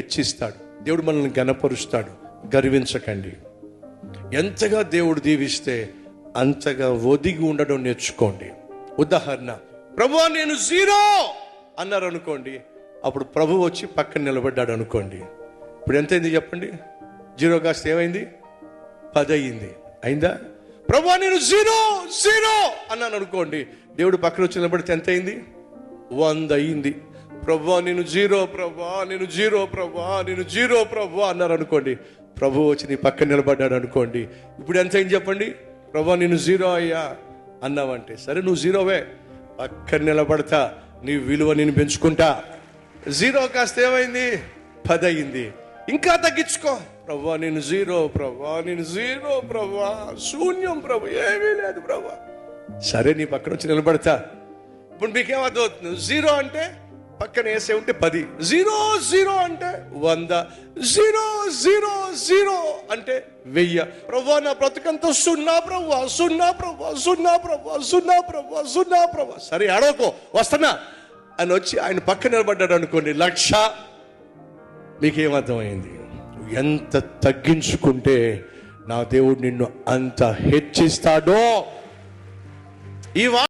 హెచ్చిస్తాడు. దేవుడు మనల్ని ఘనపరుస్తాడు. గర్వించకండి. ఎంతగా దేవుడు దీవిస్తే అంతగా ఒదిగి ఉండడం నేర్చుకోండి. ఉదాహరణ, ప్రభువా నేను 0 అన్నారు అనుకోండి. అప్పుడు ప్రభు వచ్చి పక్కన నిలబడ్డాడు అనుకోండి. ఇప్పుడు ఎంతైంది చెప్పండి? 0 కాస్త ఏమైంది? 10 అయింది. అయిందా? ప్రభువా నేను 0 అన్నాను అనుకోండి. దేవుడు పక్కన వచ్చి నిలబడితే ఎంత అయింది? 100 అయింది. ప్రభువా నేను 0 ప్రభువా నేను 0 ప్రభువా నేను 0 ప్రభువా అన్నారు అనుకోండి. ప్రభు వచ్చి నీ పక్కన నిలబడ్డాడు అనుకోండి. ఇప్పుడు ఎంత అయింది చెప్పండి? ప్రభువా నేను 0 అయ్యా అన్నావంటే, సరే నువ్వు 0వే, పక్కన నిలబడతా, నీ విలువ నేను పెంచుకుంటా. 0 కాస్త ఏమైంది? 10 అయింది. ఇంకా తగ్గించుకో. ప్రభువా నేను 0 ప్రభువా నేను 0 ప్రభువా, శూన్యం ప్రభు, ఏమీ లేదు ప్రభువా. సరే నీ పక్కన వచ్చి నిలబడతా. ఇప్పుడు మీకేమర్థం అవుతుంది? 0 అంటే పక్కన వేసే ఉంటే 10, 0 అంటే 100, 0 అంటే 1000. ప్రభువా నా బ్రతుకంతా 0 ప్రభువా 0 ప్రభువా 0 ప్రభువా 0 ప్రభువా 0 ప్రభువా. సరే అడవకో, వస్తున్నా అని వచ్చి ఆయన పక్కన నిలబడ్డాడు అనుకోండి, 1,00,000. మీకేమర్థమైంది? ఎంత తగ్గించుకుంటే నా దేవుడు నిన్ను అంత హెచ్చిస్తాడో. ఈ